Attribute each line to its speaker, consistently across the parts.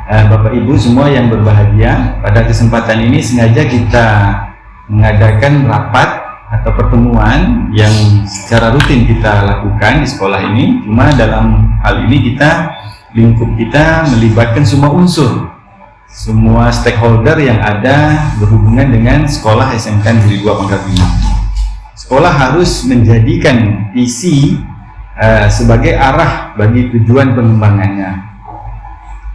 Speaker 1: Bapak Ibu semua yang berbahagia, pada kesempatan ini sengaja kita mengadakan rapat atau pertemuan yang secara rutin kita lakukan di sekolah ini. Cuma dalam hal ini lingkup kita melibatkan semua unsur, semua stakeholder yang ada berhubungan dengan sekolah SMK Negeri 2 Pangkal Pinang. Sekolah harus menjadikan visi sebagai arah bagi tujuan pengembangannya.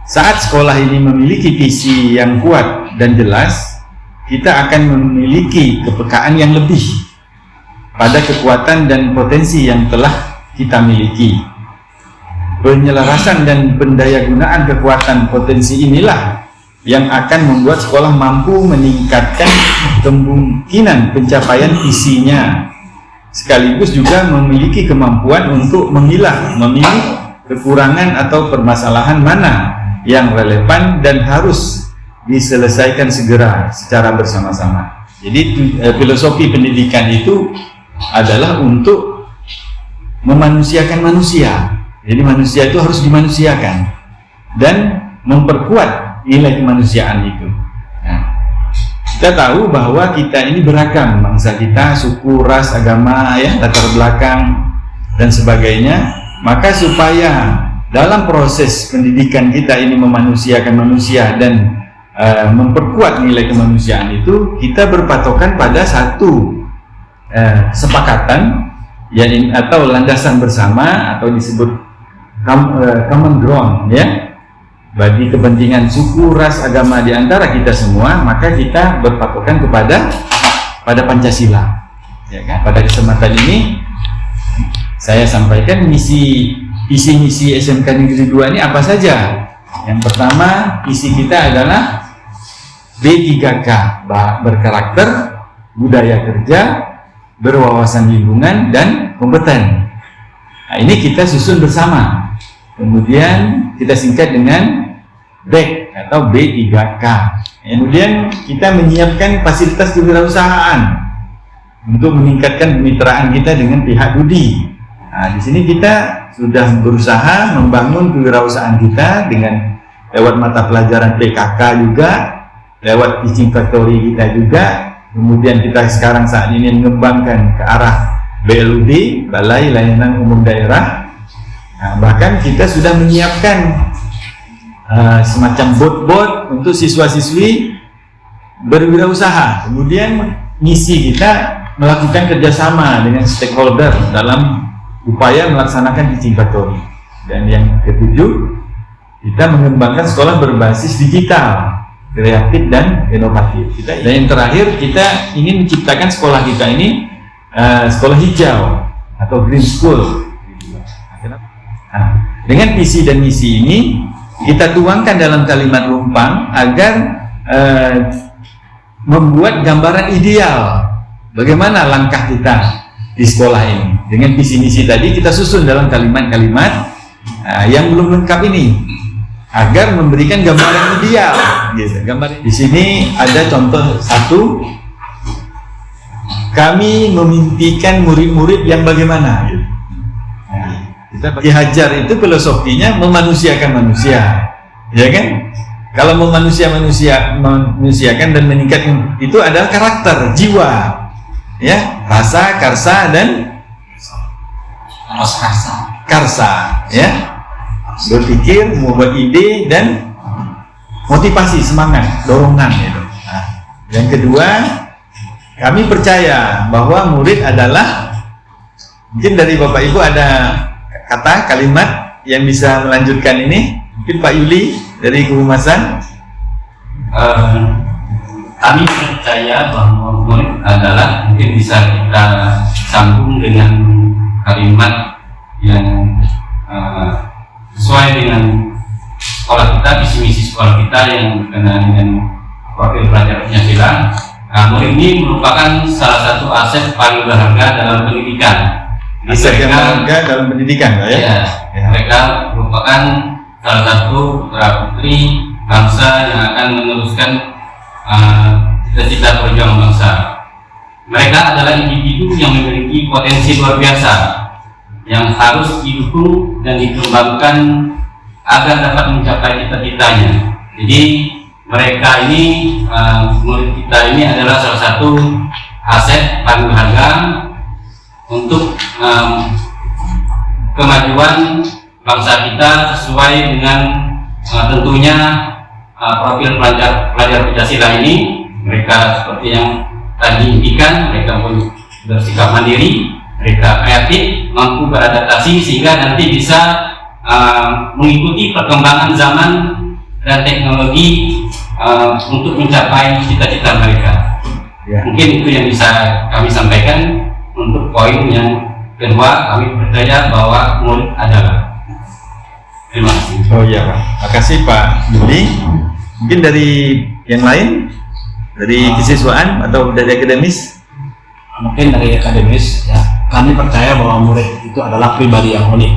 Speaker 1: Saat sekolah ini memiliki visi yang kuat dan jelas, kita akan memiliki kepekaan yang lebih pada kekuatan dan potensi yang telah kita miliki. Penyelarasan dan pendayagunaan kekuatan potensi inilah yang akan membuat sekolah mampu meningkatkan kemungkinan pencapaian visinya, sekaligus juga memiliki kemampuan untuk memilih kekurangan atau permasalahan mana yang relevan dan harus diselesaikan segera secara bersama-sama. Jadi filosofi pendidikan itu adalah untuk memanusiakan manusia. Jadi manusia itu harus dimanusiakan dan memperkuat nilai kemanusiaan itu. Nah, kita tahu bahwa kita ini beragam, bangsa kita, suku, ras, agama, ya, latar belakang dan sebagainya. Maka supaya dalam proses pendidikan kita ini memanusiakan manusia dan memperkuat nilai kemanusiaan itu, kita berpatokan pada satu kesepakatan atau landasan bersama, atau disebut common ground, ya, bagi kepentingan suku, ras, agama di antara kita semua. Maka kita berpatokan pada Pancasila, ya kan? Pada kesempatan ini saya sampaikan visi misi SMK Negeri 2 ini apa saja. Yang pertama, visi kita adalah B3K, berkarakter, budaya kerja, berwawasan lingkungan, dan kompeten. Nah, ini kita susun bersama. Kemudian kita singkat dengan BEK atau B3K. Kemudian kita menyiapkan fasilitas kewirausahaan untuk meningkatkan kemitraan kita dengan pihak budi. Nah, di sini kita sudah berusaha membangun kewirausahaan kita dengan lewat mata pelajaran PKK juga, lewat teaching factory kita juga. Kemudian kita saat ini mengembangkan ke arah BLUD, Balai Layanan Umum Daerah. Nah, bahkan kita sudah menyiapkan semacam bot-bot untuk siswa-siswi berwirausaha. Kemudian misi kita melakukan kerjasama dengan stakeholder dalam upaya melaksanakan teaching factory. Dan yang ketujuh, kita mengembangkan sekolah berbasis digital, kreatif dan inovatif. Dan yang terakhir, kita ingin menciptakan sekolah kita ini sekolah hijau atau green school. Nah, dengan visi dan misi ini kita tuangkan dalam kalimat rumpang agar membuat gambaran ideal bagaimana langkah kita di sekolah ini. Dengan visi misi tadi kita susun dalam kalimat-kalimat yang belum lengkap ini agar memberikan gambaran ideal. Gitu. Di sini ada contoh satu, kami memimpikan murid-murid yang bagaimana. Gitu. Nah, kita dihajar itu filosofinya memanusiakan manusia, ya kan? Kalau memanusiakan dan meningkatkan itu adalah karakter, jiwa, ya, rasa, karsa, dan karsa, ya, berpikir, membuat ide, dan motivasi, semangat, dorongan itu. Nah, yang kedua, kami percaya bahwa murid adalah, mungkin dari Bapak Ibu ada kalimat yang bisa melanjutkan ini. Mungkin Pak Yuli dari Kehumasan.
Speaker 2: Kami percaya bahwa murid adalah, mungkin bisa kita sambung dengan kalimat yang sesuai dengan sekolah kita, visi misi sekolah kita yang berkenaan dengan wakil pelajar Pancasila. Murid ini merupakan salah satu aset paling berharga dalam pendidikan.
Speaker 1: Aset yang berharga dalam pendidikan, ya?
Speaker 2: Ya, mereka merupakan salah satu putra putri bangsa yang akan meneruskan cita-cita perjuangan bangsa. Mereka adalah individu yang memiliki potensi luar biasa yang harus didukung dan dikembangkan agar dapat mencapai cita-citanya. Jadi mereka ini, murid kita ini adalah salah satu aset paling berharga untuk kemajuan bangsa kita sesuai dengan tentunya profil pelajar Pancasila ini. Mereka seperti yang tadi impikan, mereka pun bersikap mandiri, mereka kreatif, mampu beradaptasi sehingga nanti bisa mengikuti perkembangan zaman dan teknologi untuk mencapai cita-cita mereka.
Speaker 1: Ya.
Speaker 2: Mungkin itu yang bisa kami sampaikan. Untuk poin yang kedua, kami percaya bahwa murid adalah. Terima kasih.
Speaker 1: Oh iya Pak, makasih Pak Juli. Mungkin dari yang lain, dari kesiswaan atau dari akademis?
Speaker 3: Mungkin dari akademis, ya, kami percaya bahwa murid itu adalah pribadi yang unik,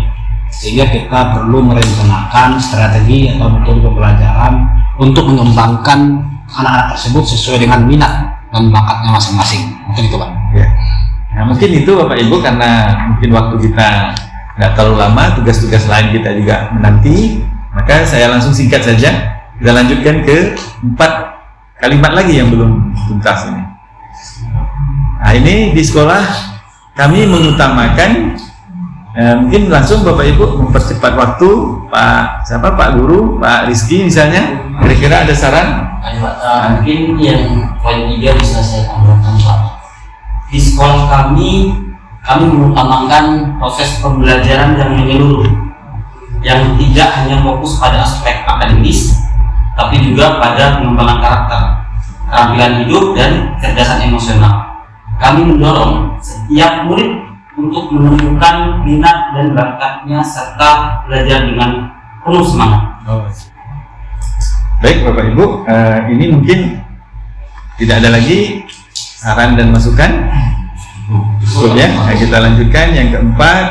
Speaker 3: sehingga kita perlu merencanakan strategi atau metode pembelajaran untuk mengembangkan anak-anak tersebut sesuai dengan minat dan bakatnya masing-masing. Mungkin itu Pak.
Speaker 1: Ya. Nah, mungkin itu Bapak Ibu, karena mungkin waktu kita nggak terlalu lama, tugas-tugas lain kita juga menanti, maka saya langsung singkat saja. Kita lanjutkan ke 4 kalimat lagi yang belum tuntas ini. Nah, ini di sekolah kami mengutamakan, mungkin langsung Bapak Ibu mempercepat waktu. Pak Guru, Pak Rizky misalnya, kira-kira ada saran?
Speaker 4: Mungkin yang poin 3 bisa saya tambahkan Pak. Di sekolah kami mengutamakan proses pembelajaran yang menyeluruh, yang tidak hanya fokus pada aspek akademis, tapi juga pada pengembangan karakter, keterampilan hidup, dan kecerdasan emosional. Kami mendorong setiap murid untuk menemukan minat dan bakatnya serta belajar dengan penuh semangat.
Speaker 1: Baik Bapak Ibu, ini mungkin tidak ada lagi saran dan masukan. Cukup ya. Nah, kita lanjutkan yang keempat.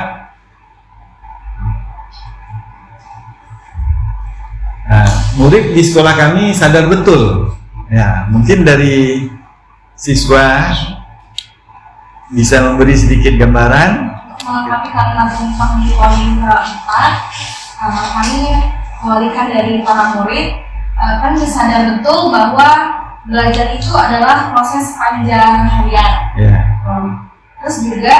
Speaker 1: Nah, murid di sekolah kami sadar betul. Ya, mungkin dari siswa bisa memberi sedikit gambaran.
Speaker 5: Melengkapi kalimat tentang di poin keempat, kami mewalikan dari para murid kan sadar betul bahwa belajar itu adalah proses panjang harian.
Speaker 1: Ya.
Speaker 5: Terus juga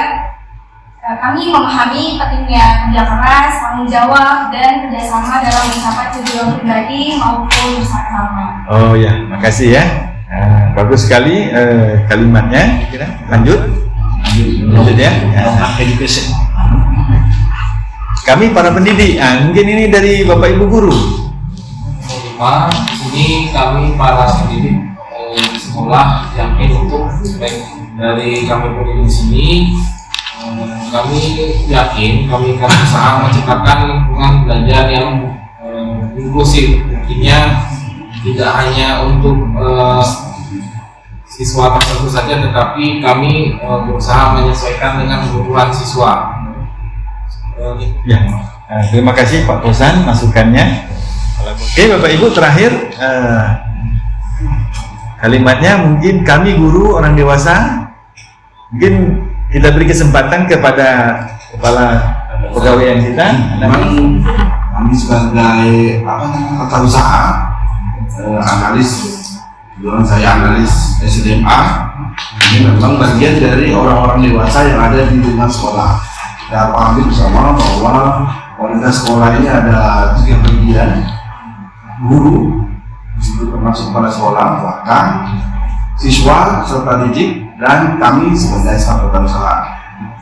Speaker 5: kami memahami pentingnya kerja keras, tanggung jawab, dan kerjasama dalam mencapai tujuan pribadi maupun bersama.
Speaker 1: Oh ya, makasih ya. Bagus sekali kalimatnya. Lanjut ya.
Speaker 3: Education.
Speaker 1: Kami para pendidik, mungkin ini dari Bapak Ibu Guru.
Speaker 6: Ini kami para pendidik sekolah yakin untuk baik dari kami pendidik di sini, kami yakin kami akan berusaha menciptakan lingkungan belajar yang inklusif. Artinya tidak hanya untuk siswa tertentu saja, tetapi kami berusaha menyesuaikan dengan kebutuhan siswa.
Speaker 1: Ya, terima kasih Pak Kosan masukannya. Oke Bapak Ibu, terakhir kalimatnya mungkin kami guru orang dewasa, mungkin kita beri kesempatan kepada kepala pegawaian kita.
Speaker 7: Kami sebagai tata usaha, analis, saya analis SMA, ini memang bagian dari orang-orang dewasa yang ada di lingkungan sekolah. Kita pahami bersama bahwa kualitas sekolah ini ada 3 bagian: guru, itu termasuk kepala sekolah, bahkan siswa, serta didik, dan kami sebagai staf tata usaha.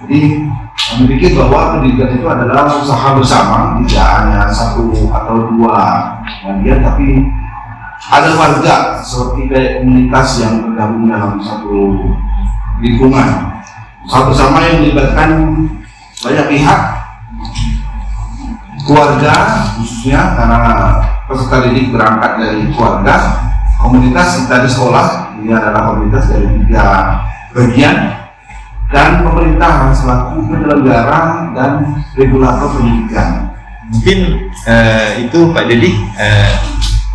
Speaker 7: Jadi kami pikir bahwa pendidikan itu adalah usaha bersama, tidak hanya 1 atau 2 bagian, tapi ada warga seperti kayak komunitas yang tergabung dalam satu lingkungan, satu sama yang melibatkan banyak pihak, keluarga khususnya karena peserta didik berangkat dari keluarga, komunitas kita di sekolah ini adalah komunitas dari 3 bagian, dan pemerintah selaku penyelenggara dan regulator pendidikan.
Speaker 1: Mungkin itu Pak Dedi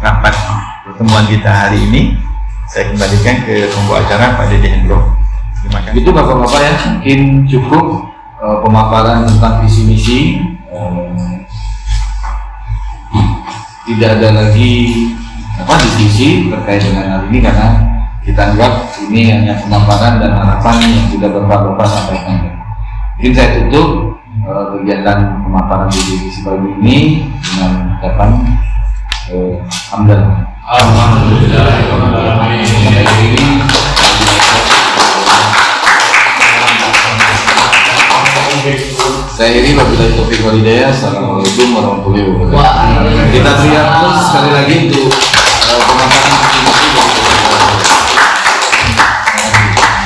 Speaker 1: rapat pertemuan kita hari ini. Saya kembalikan ke pembawa acara Pak Dedi Hendro. Terima kasih.
Speaker 8: Itu Bapak-Bapak ya, mungkin cukup pemaparan tentang visi misi. Tidak ada lagi diskusi terkait dengan hal ini, karena kita anggap ini hanya pemaparan dan harapan yang sudah Bapak sampaikan. Mungkin saya tutup kegiatan pemaparan di divisi pagi ini dengan ucapan alhamdulillah. Saya iri wabillahi taufiq wal hidayah. Assalamualaikum warahmatullahi wabarakatuh. Kita teriak sekali lagi untuk